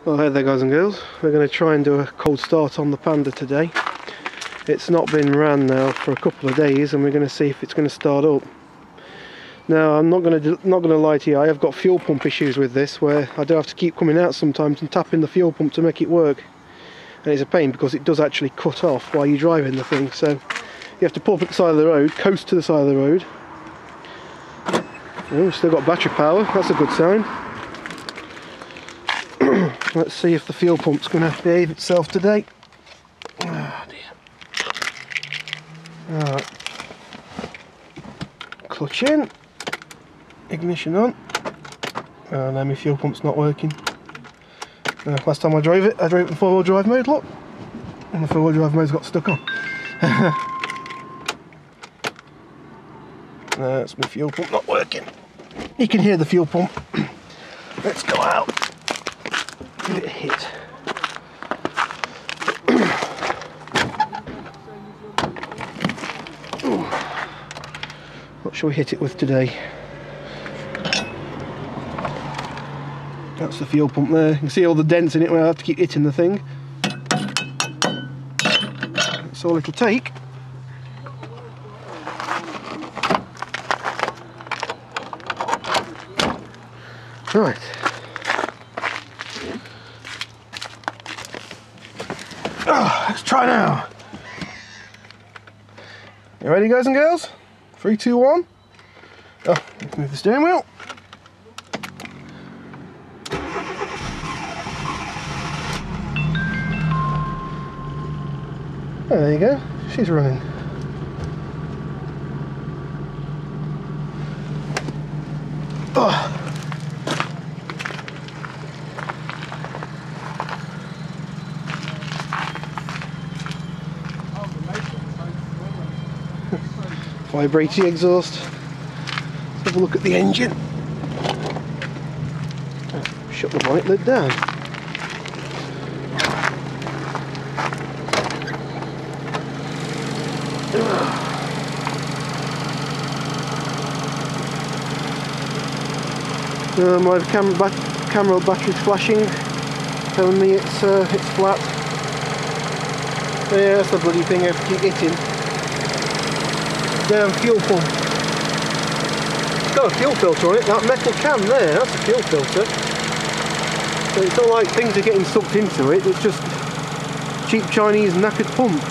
Well, hey there guys and girls, we're going to try and do a cold start on the Panda today. It's not been ran now for a couple of days and we're going to see if it's going to start up. Now I'm not going to lie to you, I have got fuel pump issues with this where I do have to keep coming out sometimes and tapping the fuel pump to make it work. And it's a pain because it does actually cut off while you're driving the thing, so you have to pull up at the side of the road, coast to the side of the road. Oh, still got battery power, that's a good sign. Let's see if the fuel pump's going to behave itself today. Oh dear. Alright. Clutch in. Ignition on. Oh no, my fuel pump's not working. Last time I drove it in 4-wheel drive mode, look. And the 4-wheel drive mode's got stuck on. That's my fuel pump not working. You can hear the fuel pump. Let's go out. Give it a hit. What shall we hit it with today? That's the fuel pump there. You can see all the dents in it where I have to keep hitting the thing. That's all it'll take. Right. Oh, let's try now. You ready guys and girls? 3, 2, 1. Oh, let's move the steering wheel. Oh, there you go, she's running. Oh. Vibrating exhaust. Let's have a look at the engine. Shut the bonnet lid down. My camera battery's flashing, telling me it's flat. Yeah, that's the bloody thing I have to keep hitting. Damn fuel pump. It's got a fuel filter on it, that metal can there, that's a fuel filter. So it's not like things are getting sucked into it, it's just cheap Chinese knackered pump.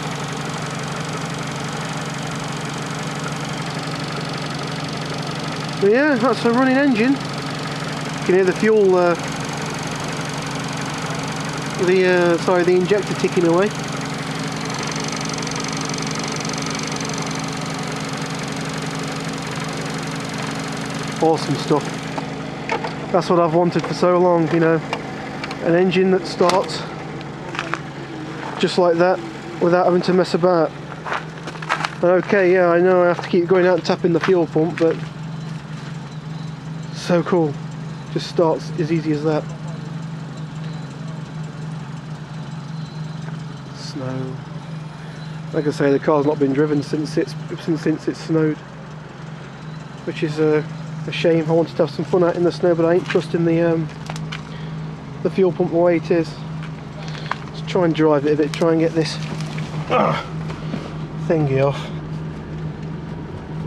But yeah, that's a running engine. You can hear the fuel, the injector ticking away. Awesome stuff. That's what I've wanted for so long, you know, an engine that starts just like that without having to mess about. Okay, yeah, I know I have to keep going out and tapping the fuel pump, but so cool. Just starts as easy as that. Snow. Like I say, the car's not been driven since it's snowed, which is a shame. I wanted to have some fun out in the snow, but I ain't trusting the fuel pump the way it is. Let's try and drive it a bit, try and get this thingy off,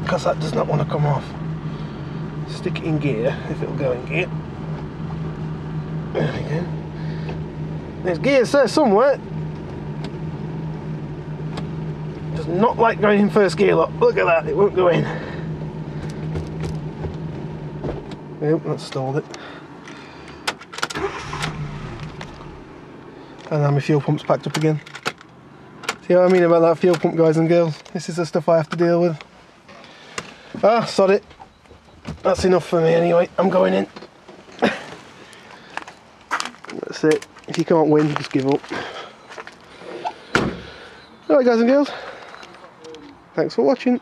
because that does not want to come off. Stick it in gear, if it'll go in gear. There we go. There's gears there somewhere. Does not like going in first gear, look at that, it won't go in. Yep, that stalled it. And now my fuel pump's packed up again. See what I mean about that fuel pump, guys and girls? This is the stuff I have to deal with. Ah, sod it. That's enough for me anyway, I'm going in. That's it. If you can't win, just give up. Alright guys and girls, thanks for watching.